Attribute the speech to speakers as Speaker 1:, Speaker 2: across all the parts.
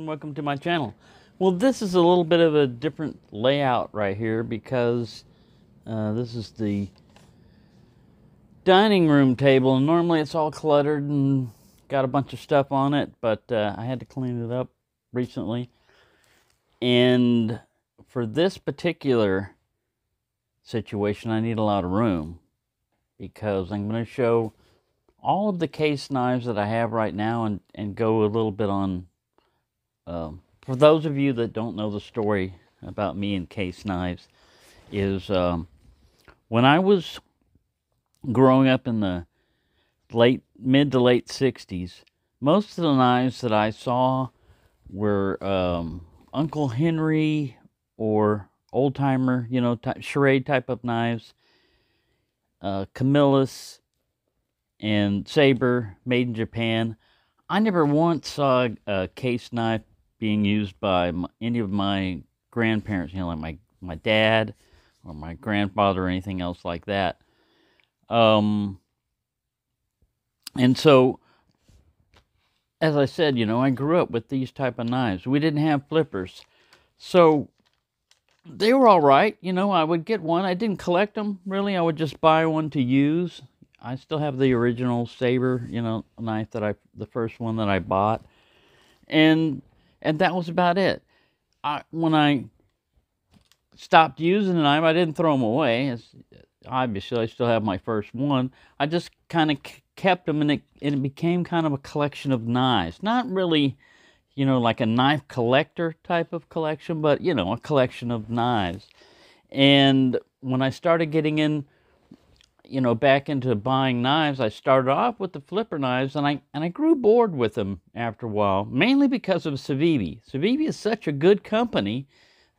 Speaker 1: welcome to my channel. Well, this is a little bit of a different layout right here because this is the dining room table, and normally it's all cluttered and got a bunch of stuff on it, but I had to clean it up recently. And for this particular situation, I need a lot of room because I'm going to show all of the case knives that I have right now and go a little bit on, for those of you that don't know the story about me and case knives, is when I was growing up in the mid to late 60s, most of the knives that I saw were Uncle Henry or old timer, charade type of knives, Camillus and Saber, made in Japan. I never once saw a case knife being used by any of my grandparents, like my dad or my grandfather or anything else like that. And so, as I said, I grew up with these type of knives. We didn't have flippers. So they were all right. I would get one. I didn't collect them, really. I would just buy one to use. I still have the original Saber, knife the first one that I bought. And that was about it. When I stopped using the knife, I didn't throw them away. Obviously, I still have my first one. I just kind of kept them, and it became kind of a collection of knives. Not really, like a knife collector type of collection, but, a collection of knives. And when I started getting in, back into buying knives, I started off with the flipper knives, and I grew bored with them after a while, mainly because of Civivi. Civivi is such a good company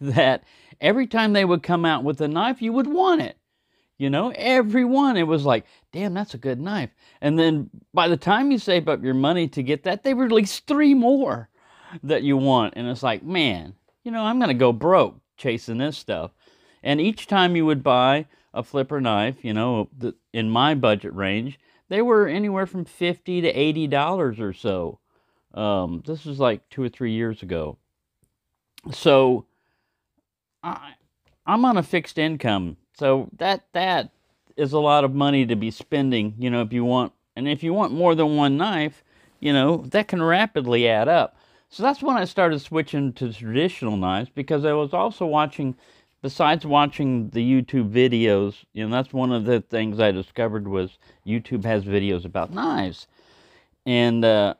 Speaker 1: that every time they would come out with a knife, you would want it. Every one, it was like, damn, that's a good knife. And then by the time you save up your money to get that, they release 3 more that you want. And it's like, man, I'm going to go broke chasing this stuff. And each time you would buy a flipper knife, in my budget range, they were anywhere from $50 to $80 or so. This was like 2 or 3 years ago. So I'm on a fixed income. So that is a lot of money to be spending, if you want. And if you want more than one knife, that can rapidly add up. So that's when I started switching to traditional knives, because I was also watching, besides watching the YouTube videos, that's one of the things I discovered was YouTube has videos about knives. And I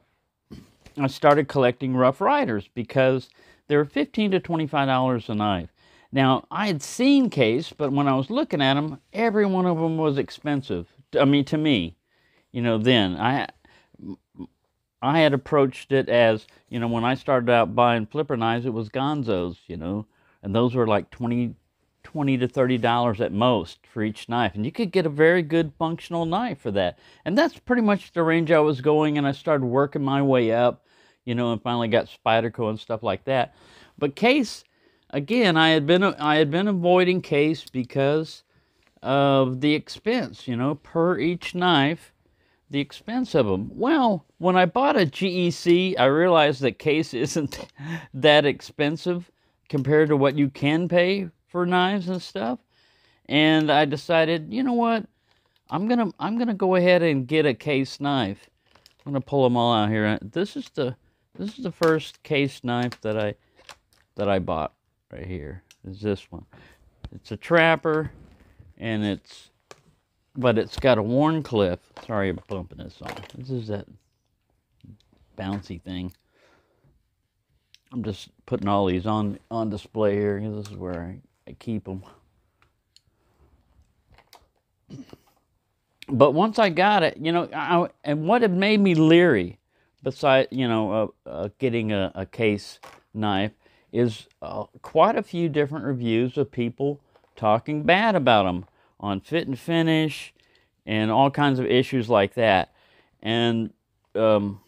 Speaker 1: started collecting Rough Riders because they were $15 to $25 a knife. Now, I had seen case, but when I was looking at them, every one of them was expensive. To me, then. I had approached it as, when I started out buying flipper knives, it was Gonzos, and those were like $20 to $30 at most for each knife. And you could get a very good functional knife for that. And that's pretty much the range I was going, and I started working my way up, and finally got Spyderco and stuff like that. But case, again, I had been avoiding case because of the expense, per each knife, the expense of them. Well, when I bought a GEC, I realized that case isn't that expensive compared to what you can pay for knives and stuff. And I decided, you know what? I'm gonna go ahead and get a case knife. I'm gonna pull them all out here. This is the first case knife that I bought. Right here is this one. It's a Trapper, and but it's got a Wharncliffe. Sorry, I'm bumping this on. This is that bouncy thing. I'm just putting all these on display here. This is where I keep them. But once I got it, and what had made me leery, besides getting a case knife, is quite a few different reviews of people talking bad about them on Fit and Finish and all kinds of issues like that. And you've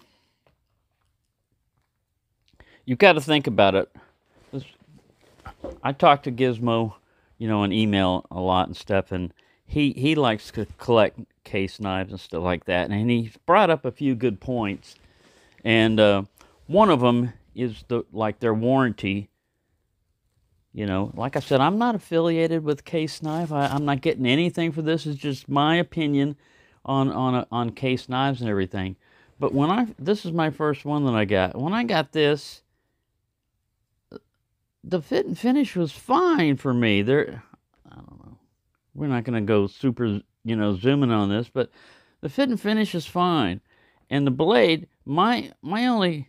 Speaker 1: got to think about it. I talk to Gizmo, on email a lot and stuff, and he likes to collect case knives and stuff like that. And he brought up a few good points. And one of them is like their warranty. You know, like I said, I'm not affiliated with Case Knife. I'm not getting anything for this. It's just my opinion on Case Knives and everything. But this is my first one that I got. When I got this, the fit and finish was fine for me. I don't know. We're not going to go super, zooming on this, but the fit and finish is fine. And the blade, my only,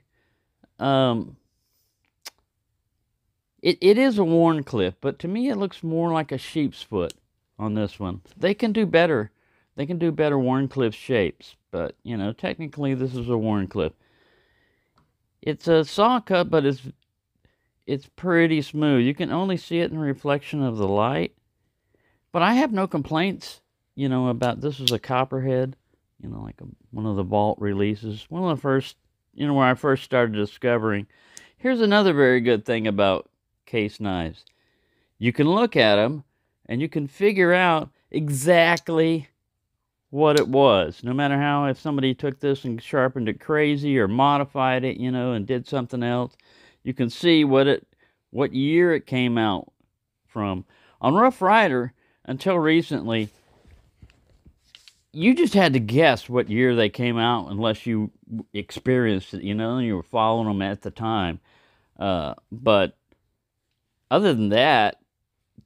Speaker 1: it is a worn clip, but to me it looks more like a sheep's foot on this one. They can do better. They can do better worn clip shapes, but, technically this is a worn clip. It's a saw cut, but it's pretty smooth. You can only see it in the reflection of the light. But I have no complaints, about this is a copperhead, like one of the Vault releases. One of the first, where I first started discovering. Here's another very good thing about Case Knives. You can look at them and you can figure out exactly what it was. No matter how, if somebody took this and sharpened it crazy or modified it, and did something else, you can see what year it came out from. On Rough Rider, until recently, you just had to guess what year they came out unless you experienced it, and you were following them at the time. But other than that,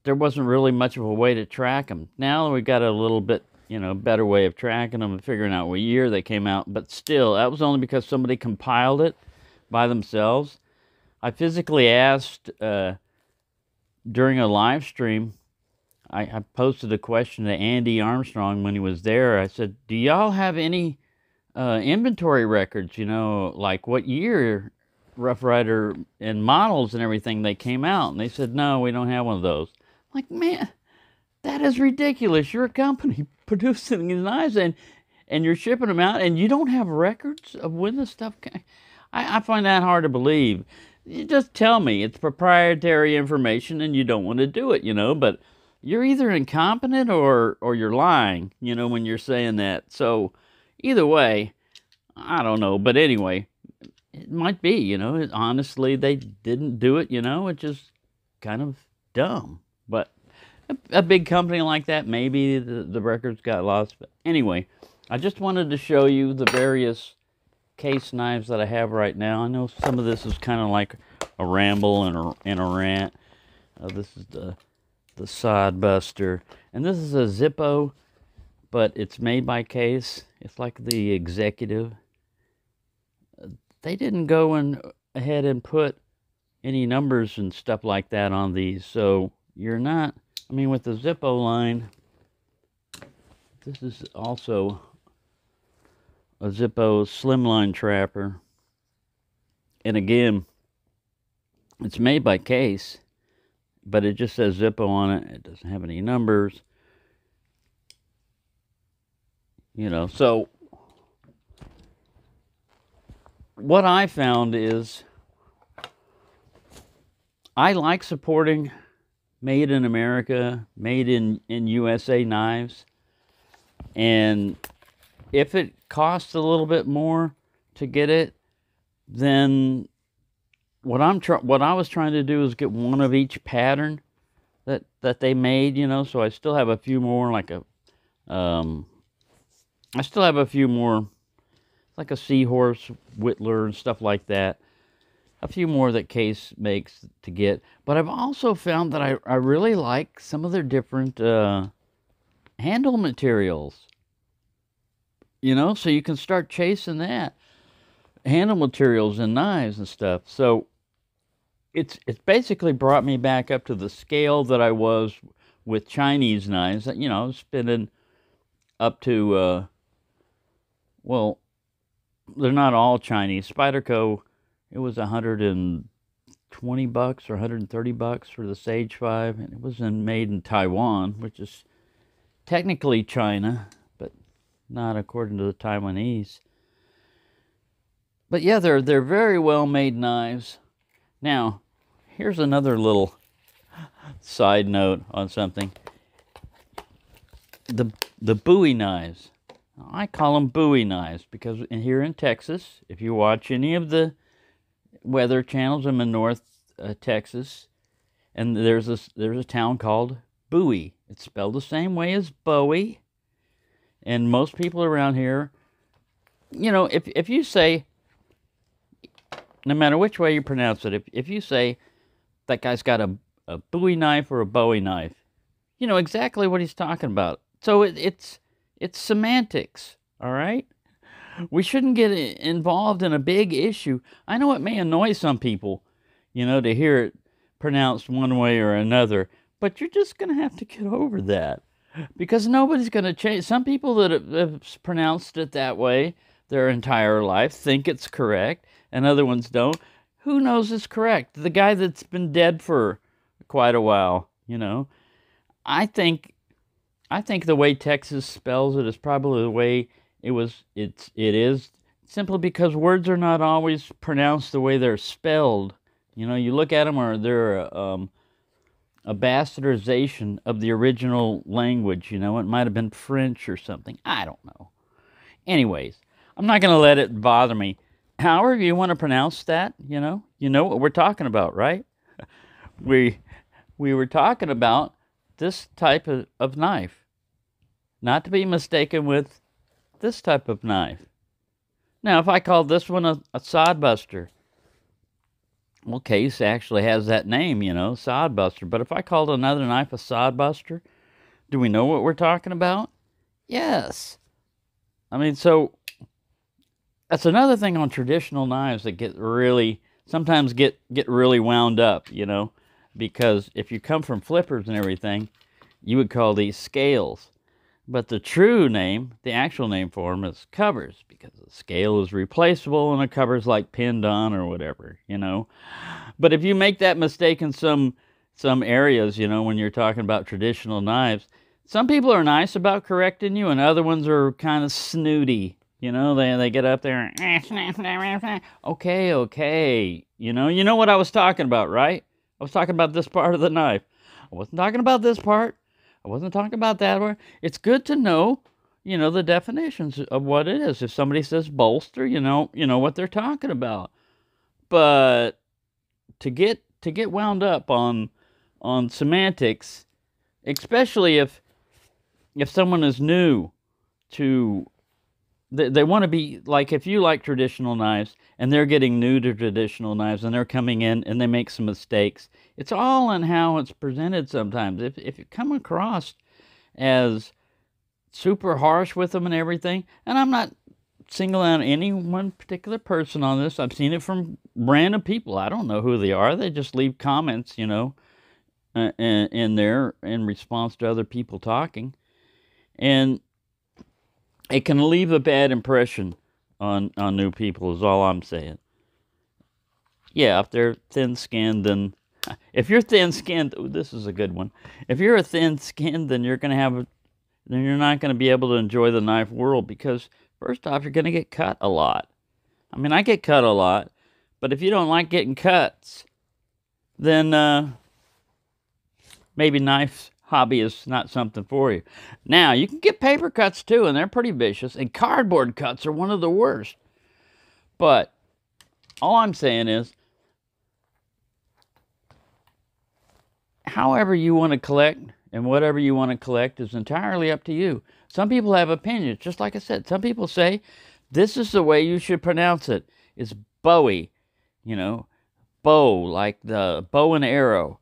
Speaker 1: there wasn't really much of a way to track them. Now we got a little bit, better way of tracking them and figuring out what year they came out. But still, that was only because somebody compiled it by themselves. I physically asked during a live stream, I posted a question to Andy Armstrong when he was there. I said, do y'all have any inventory records, like what year Rough Rider and models and everything they came out? And they said, no, we don't have one of those. I'm like, man, that is ridiculous. You're a company producing these knives and you're shipping them out and you don't have records of when the stuff came. I find that hard to believe. You just tell me it's proprietary information and you don't want to do it, but you're either incompetent or you're lying, when you're saying that. So either way, I don't know. But anyway, it might be, honestly, they didn't do it, it's just kind of dumb. But a big company like that, maybe the records got lost. But anyway, I just wanted to show you the various Case Knives that I have right now. I know some of this is kind of like a ramble and a rant. This is the Sod Buster, and this is a Zippo, but it's made by Case. It's like the Executive. They didn't go ahead and put any numbers and stuff like that on these, so you're not, with the Zippo line, this is also a Zippo Slimline Trapper, and again, it's made by Case, but it just says Zippo on it. It doesn't have any numbers. So what I found is I like supporting made in America, made in USA knives. And if it costs a little bit more to get it, then what I was trying to do is get one of each pattern that they made, so I still have a few more, like I still have a few more, like a Seahorse, Whittler, and stuff like that. A few more that Case makes to get. But I've also found that I really like some of their different handle materials. So you can start chasing that. Handle materials and knives and stuff. So it's basically brought me back up to the scale that I was with Chinese knives. I was spending up to, well, they're not all Chinese. Spyderco, it was $120 or $130 for the Sage 5, and it was made in Taiwan, which is technically China, but not according to the Taiwanese. But yeah, they're very well made knives. Now, here's another little side note on something. The Bowie knives. I call them Bowie knives because here in Texas, if you watch any of the Weather Channels. I'm in North Texas, and there's a town called Bowie. It's spelled the same way as Bowie, and most people around here, if you say, no matter which way you pronounce it, if you say that guy's got a Bowie knife or a Bowie knife, you know exactly what he's talking about. So it's semantics, all right? We shouldn't get involved in a big issue. I know it may annoy some people, to hear it pronounced one way or another, but you're just going to have to get over that because nobody's going to change. Some people that have pronounced it that way their entire life think it's correct, and other ones don't. Who knows it's correct? The guy that's been dead for quite a while, I think the way Texas spells it is probably the way it is simply because words are not always pronounced the way they're spelled. You look at them, or they're a bastardization of the original language. It might have been French or something. I don't know. Anyways, I'm not going to let it bother me. However you want to pronounce that, you know what we're talking about, right? We were talking about this type of knife, not to be mistaken with this type of knife. Now, if I called this one a sodbuster, well, Case actually has that name, sodbuster. But if I called another knife a sodbuster, do we know what we're talking about? Yes. I mean, so that's another thing on traditional knives that sometimes get really wound up, because if you come from flippers and everything, you would call these scales. But the actual name for them is covers, because the scale is replaceable and a cover's like pinned on or whatever, But if you make that mistake in some areas, when you're talking about traditional knives, some people are nice about correcting you and other ones are kind of snooty. They get up there and, okay. You know what I was talking about, right? I was talking about this part of the knife. I wasn't talking about this part. I wasn't talking about that part. It's good to know, the definitions of what it is. If somebody says bolster, you know what they're talking about. But to get wound up on semantics, especially if someone is new to, they want to be like, if you like traditional knives and they're getting new to traditional knives and they're coming in and they make some mistakes, it's all in how it's presented sometimes. If you come across as super harsh with them and everything, and I'm not singling out any one particular person on this. I've seen it from random people. I don't know who they are. They just leave comments, in there in response to other people talking. And it can leave a bad impression on new people is all I'm saying. Yeah, if they're thin-skinned, then if you're thin-skinned, this is a good one. If you're a thin-skinned, then you're not going to be able to enjoy the knife world because first off, you're going to get cut a lot. I mean, I get cut a lot, but if you don't like getting cuts, then maybe knife hobby is not something for you. Now, you can get paper cuts too, and they're pretty vicious, and cardboard cuts are one of the worst. But all I'm saying is, however you want to collect and whatever you want to collect is entirely up to you. Some people have opinions. Just like I said, some people say, this is the way you should pronounce it. It's Bowie, bow, like the bow and arrow.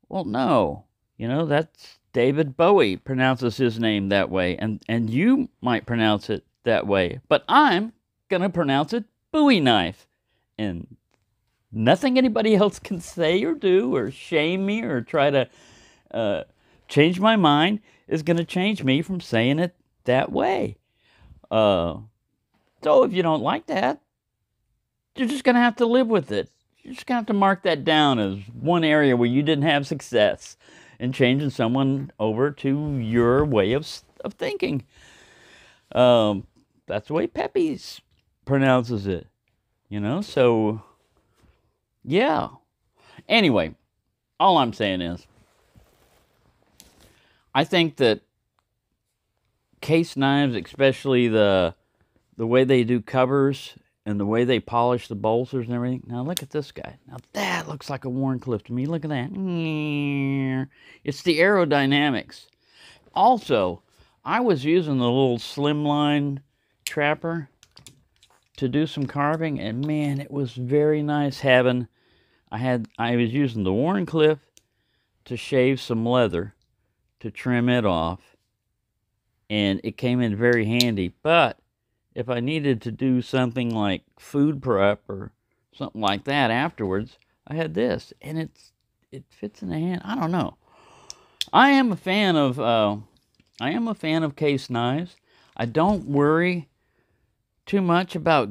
Speaker 1: Well, no, that's David Bowie pronounces his name that way, and you might pronounce it that way. But I'm going to pronounce it Bowie knife. And nothing anybody else can say or do or shame me or try to change my mind is going to change me from saying it that way. So if you don't like that, you're just going to have to live with it. You're just going to have to mark that down as one area where you didn't have success in changing someone over to your way of thinking. That's the way Pepe's pronounces it, so yeah. Anyway, all I'm saying is, I think that case knives, especially the way they do covers and the way they polish the bolsters and everything. Now look at this guy. Now that looks like a Wharncliffe to me. Look at that. It's the aerodynamics. Also, I was using the little slimline trapper to do some carving, and man, it was very nice having. I was using the Wharncliffe to shave some leather to trim it off, and it came in very handy. But if I needed to do something like food prep or something like that afterwards, I had this, and it fits in the hand. I don't know. I am a fan of case knives. I don't worry too much about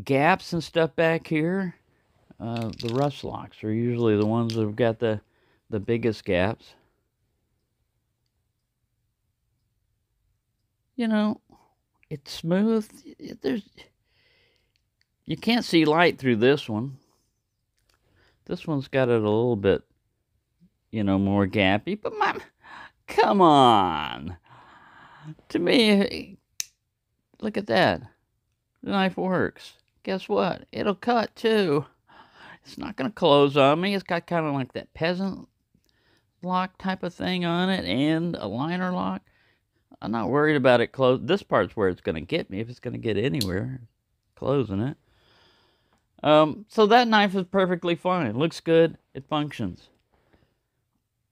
Speaker 1: gaps and stuff back here. The rust locks are usually the ones that have got the biggest gaps. You know, it's smooth. You can't see light through this one. This one's got it a little bit, more gappy. But come on. To me, look at that. The knife works. Guess what? It'll cut too. It's not going to close on me. It's got kind of like that peasant lock type of thing on it and a liner lock. I'm not worried about it close. This part's where it's going to get me, if it's going to get anywhere, closing it. So that knife is perfectly fine. It looks good. It functions.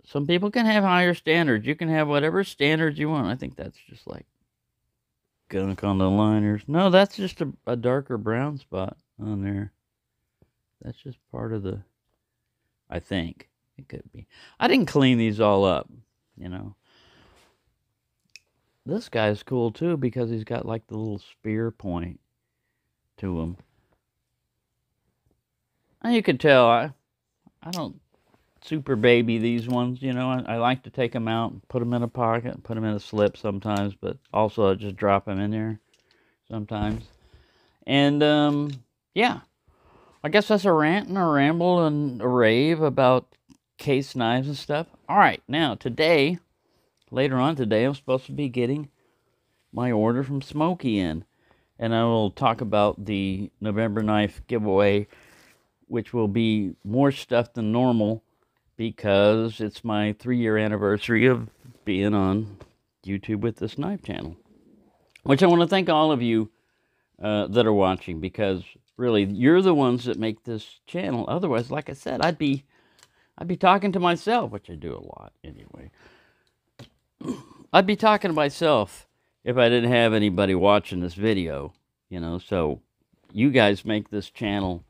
Speaker 1: Some people can have higher standards. You can have whatever standards you want. I think that's just like gunk on the liners. No, that's just a darker brown spot on there. That's just part of the, I think. It could be. I didn't clean these all up, This guy's cool too because he's got like the little spear point to him. And you can tell I don't super baby these ones, I like to take them out and put them in a pocket, put them in a slip sometimes, but also I just drop them in there sometimes. And yeah, I guess that's a rant and a ramble and a rave about case knives and stuff. All right, now today, later on today, I'm supposed to be getting my order from Smokey in, and I will talk about the November knife giveaway, which will be more stuff than normal because it's my 3-year anniversary of being on YouTube with this knife channel, which I want to thank all of you that are watching, because really you're the ones that make this channel. Otherwise, like I said, I'd be talking to myself, which I do a lot anyway. I'd be talking to myself if I didn't have anybody watching this video, so you guys make this channel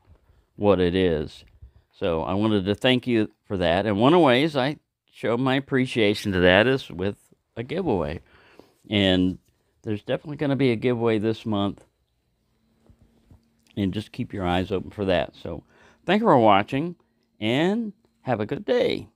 Speaker 1: what it is. So I wanted to thank you for that. And one of the ways I show my appreciation to that is with a giveaway. And there's definitely going to be a giveaway this month. And just keep your eyes open for that. So thank you for watching, and have a good day.